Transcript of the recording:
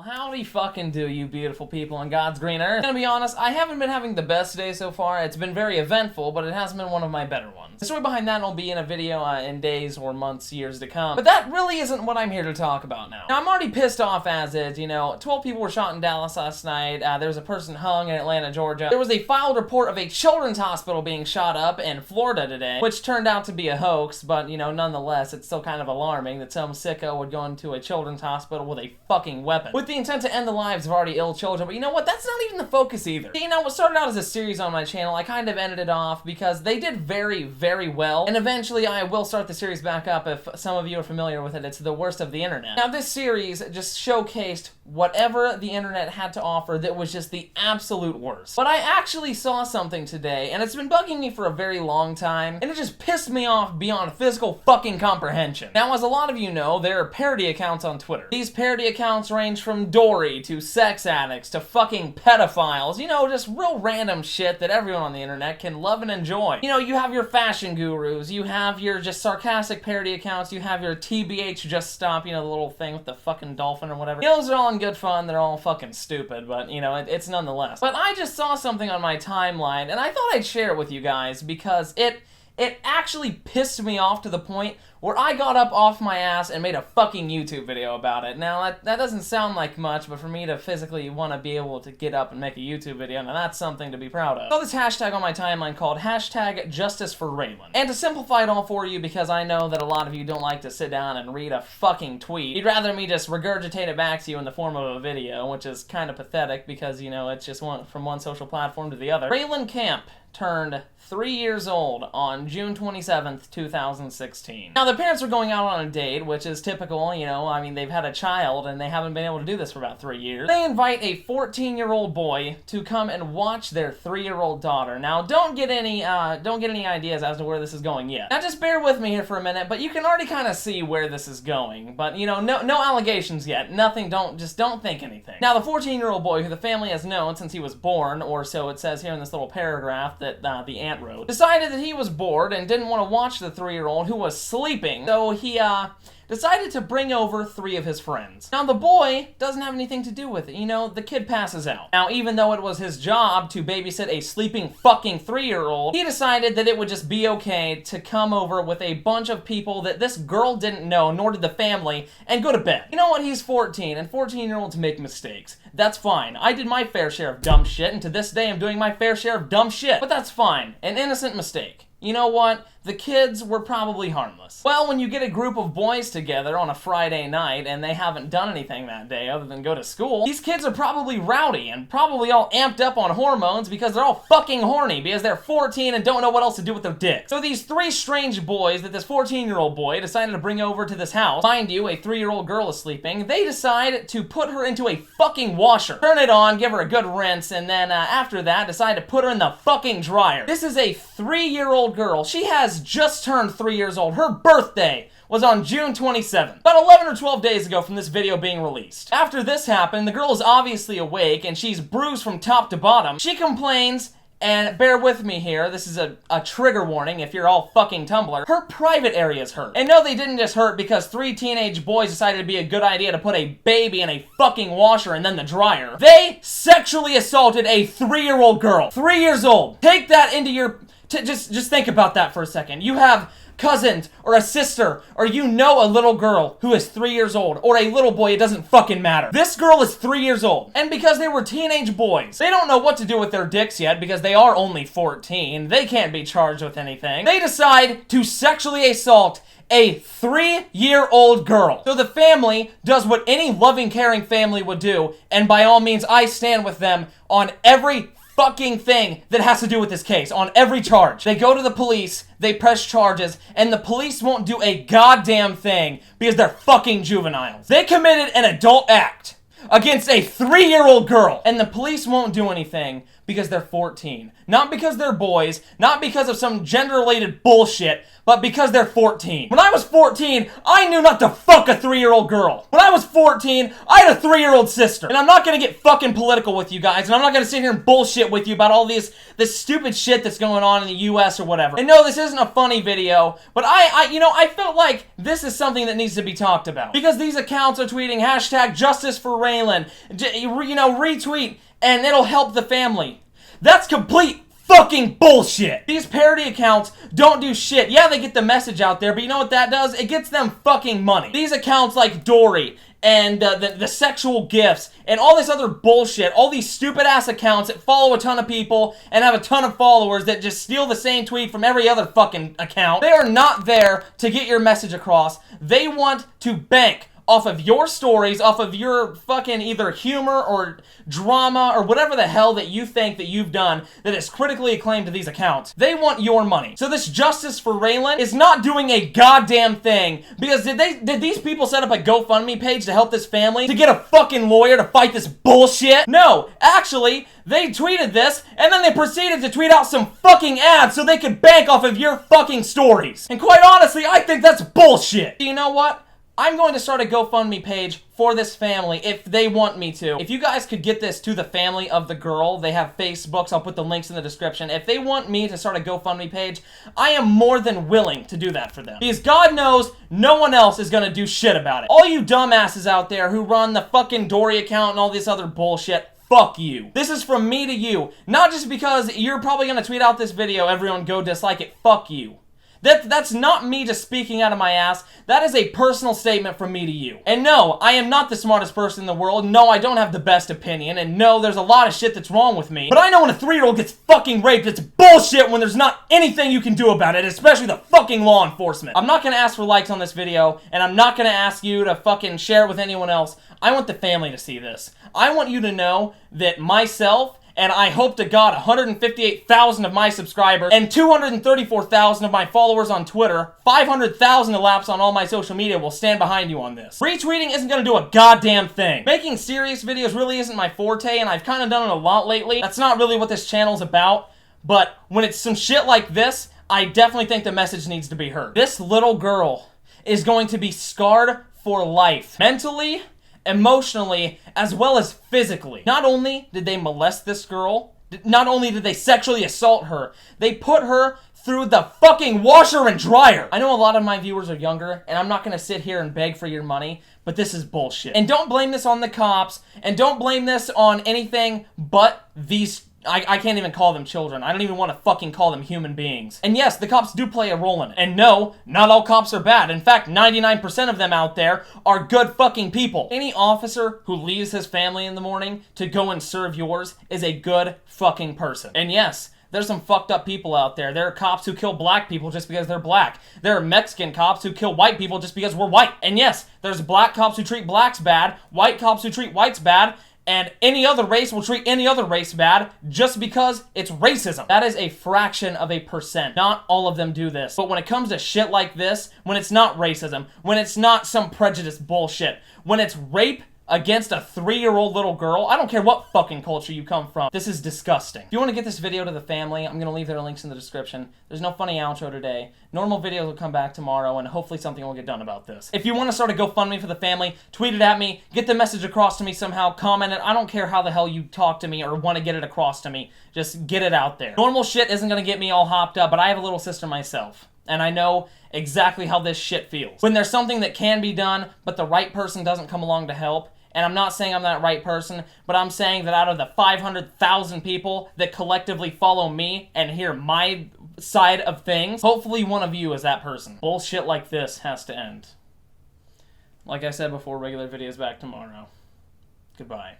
Howdy fucking do, you beautiful people on God's green earth. Gonna be honest, I haven't been having the best day so far. It's been very eventful, but it hasn't been one of my better ones. The story behind that will be in a video in days or months, years to come. But that really isn't what I'm here to talk about now. Now, I'm already pissed off as is, 12 people were shot in Dallas last night. There was a person hung in Atlanta, Georgia. There was a filed report of a children's hospital being shot up in Florida today, which turned out to be a hoax, but, nonetheless, it's still kind of alarming that some sicko would go into a children's hospital with a fucking weapon, with the intent to end the lives of already ill children. But you know what? That's not even the focus either. What started out as a series on my channel, I kind of ended it off because they did very, very well, and eventually I will start the series back up if some of you are familiar with it. It's The Worst of the Internet. Now, this series just showcased whatever the internet had to offer that was just the absolute worst. But I actually saw something today, and it's been bugging me for a very long time, and it just pissed me off beyond physical fucking comprehension. Now, as a lot of you know, there are parody accounts on Twitter. These parody accounts range from Dory to sex addicts to fucking pedophiles, just real random shit that everyone on the internet can love and enjoy. You have your fashion gurus, you have your just sarcastic parody accounts, you have your TBH just stop, the little thing with the fucking dolphin or whatever. Those are all in good fun, they're all fucking stupid, but it's nonetheless. But I just saw something on my timeline, and I thought I'd share it with you guys because it actually pissed me off to the point where I got up off my ass and made a fucking YouTube video about it. Now, that doesn't sound like much, but for me to physically want to be able to get up and make a YouTube video, now that's something to be proud of. I saw this hashtag on my timeline called #JusticeForRaylan. And to simplify it all for you, because I know that a lot of you don't like to sit down and read a fucking tweet, you'd rather me just regurgitate it back to you in the form of a video, which is kind of pathetic because, it's just from one social platform to the other. Raylan Camp turned 3 years old on June 27th, 2016. Now, the parents were going out on a date, which is typical, they've had a child and they haven't been able to do this for about 3 years. They invite a 14-year-old boy to come and watch their 3-year-old daughter. Now, don't get any ideas as to where this is going yet. Now, just bear with me here for a minute, but you can already kind of see where this is going. But, no allegations yet. Nothing, don't think anything. Now, the 14-year-old boy, who the family has known since he was born, or so it says here in this little paragraph that the aunt wrote, decided that he was bored and didn't want to watch the 3-year-old who was sleeping, so he decided to bring over 3 of his friends. Now, the boy doesn't have anything to do with it. The kid passes out. Now, even though it was his job to babysit a sleeping fucking 3-year-old, he decided that it would just be okay to come over with a bunch of people that this girl didn't know, nor did the family, and go to bed. You know what? He's 14, and 14-year-olds make mistakes. That's fine. I did my fair share of dumb shit, and to this day I'm doing my fair share of dumb shit. But that's fine. An innocent mistake. You know what? The kids were probably harmless. Well, when you get a group of boys together on a Friday night and they haven't done anything that day other than go to school, these kids are probably rowdy and probably all amped up on hormones because they're all fucking horny because they're 14 and don't know what else to do with their dick. So these 3 strange boys that this 14-year-old boy decided to bring over to this house, mind you, a 3-year-old girl is sleeping, they decide to put her into a fucking washer, turn it on, give her a good rinse, and then after that decide to put her in the fucking dryer. This is a 3-year-old girl. She has just turned 3 years old. Her birthday was on June 27th, about 11 or 12 days ago from this video being released. After this happened, the girl is obviously awake and she's bruised from top to bottom. She complains, and bear with me here, this is a trigger warning if you're all fucking Tumblr, her private areas hurt. And no, they didn't just hurt because 3 teenage boys decided it'd be a good idea to put a baby in a fucking washer and then the dryer. They sexually assaulted a 3-year-old girl. 3 years old. Take that into your... Just think about that for a second. You have cousins or a sister or a little girl who is 3 years old or a little boy, it doesn't fucking matter. This girl is 3 years old, and because they were teenage boys, they don't know what to do with their dicks yet because they are only 14. They can't be charged with anything. They decide to sexually assault a 3-year-old girl. So the family does what any loving, caring family would do, and by all means, I stand with them on every fucking thing that has to do with this case, on every charge. They go to the police, they press charges, and the police won't do a goddamn thing because they're fucking juveniles. They committed an adult act against a 3-year-old girl, and the police won't do anything because they're 14. Not because they're boys, not because of some gender-related bullshit, but because they're 14. When I was 14, I knew not to fuck a 3-year-old girl. When I was 14, I had a 3-year-old sister. And I'm not gonna get fucking political with you guys, and I'm not gonna sit here and bullshit with you about all this stupid shit that's going on in the US or whatever. And no, this isn't a funny video, but I felt like this is something that needs to be talked about. Because these accounts are tweeting hashtag justice for Raylan, retweet, and it'll help the family. That's complete fucking bullshit. These parody accounts don't do shit. Yeah, they get the message out there, but you know what that does? It gets them fucking money. These accounts like Dory and the sexual gifts and all this other bullshit, all these stupid ass accounts that follow a ton of people and have a ton of followers that just steal the same tweet from every other fucking account. They are not there to get your message across. They want to bank off of your stories, off of your fucking either humor or drama or whatever the hell that you think that you've done that is critically acclaimed to these accounts. They want your money. So this Justice for Raylan is not doing a goddamn thing because did these people set up a GoFundMe page to help this family? To get a fucking lawyer to fight this bullshit? No, actually, they tweeted this and then they proceeded to tweet out some fucking ads so they could bank off of your fucking stories. And quite honestly, I think that's bullshit. You know what? I'm going to start a GoFundMe page for this family if they want me to. If you guys could get this to the family of the girl, they have Facebooks, I'll put the links in the description. If they want me to start a GoFundMe page, I am more than willing to do that for them. Because God knows no one else is gonna do shit about it. All you dumbasses out there who run the fucking Dory account and all this other bullshit, fuck you. This is from me to you. Not just because you're probably gonna tweet out this video, everyone go dislike it, fuck you. That's not me just speaking out of my ass. That is a personal statement from me to you. And no, I am not the smartest person in the world. No, I don't have the best opinion. And no, there's a lot of shit that's wrong with me. But I know when a 3-year-old gets fucking raped, it's bullshit when there's not anything you can do about it, especially the fucking law enforcement. I'm not gonna ask for likes on this video, and I'm not gonna ask you to fucking share it with anyone else. I want the family to see this. I want you to know that myself, and I hope to God 158,000 of my subscribers and 234,000 of my followers on Twitter, 500,000 elapsed on all my social media will stand behind you on this. Retweeting isn't gonna do a goddamn thing. Making serious videos really isn't my forte, and I've kind of done it a lot lately. That's not really what this channel's about, but when it's some shit like this, I definitely think the message needs to be heard. This little girl is going to be scarred for life. Mentally, emotionally, as well as physically. Not only did they molest this girl, not only did they sexually assault her, they put her through the fucking washer and dryer. I know a lot of my viewers are younger, and I'm not gonna sit here and beg for your money, but this is bullshit. And don't blame this on the cops, and don't blame this on anything but these I can't even call them children. I don't even want to fucking call them human beings. And yes, the cops do play a role in it. And no, not all cops are bad. In fact, 99% of them out there are good fucking people. Any officer who leaves his family in the morning to go and serve yours is a good fucking person. And yes, there's some fucked up people out there. There are cops who kill black people just because they're black. There are Mexican cops who kill white people just because we're white. And yes, there's black cops who treat blacks bad, white cops who treat whites bad, and any other race will treat any other race bad just because it's racism. That is a fraction of a percent. Not all of them do this. But when it comes to shit like this, when it's not racism, when it's not some prejudice bullshit, when it's rape against a 3-year-old little girl, I don't care what fucking culture you come from, this is disgusting. If you want to get this video to the family, I'm gonna leave their links in the description. There's no funny outro today. Normal videos will come back tomorrow, and hopefully something will get done about this. If you want to start a GoFundMe for the family, tweet it at me, get the message across to me somehow, comment it. I don't care how the hell you talk to me or want to get it across to me. Just get it out there. Normal shit isn't gonna get me all hopped up, but I have a little sister myself, and I know exactly how this shit feels. When there's something that can be done, but the right person doesn't come along to help, and I'm not saying I'm that right person, but I'm saying that out of the 500,000 people that collectively follow me and hear my side of things, hopefully one of you is that person. Bullshit like this has to end. Like I said before, regular videos back tomorrow. Goodbye.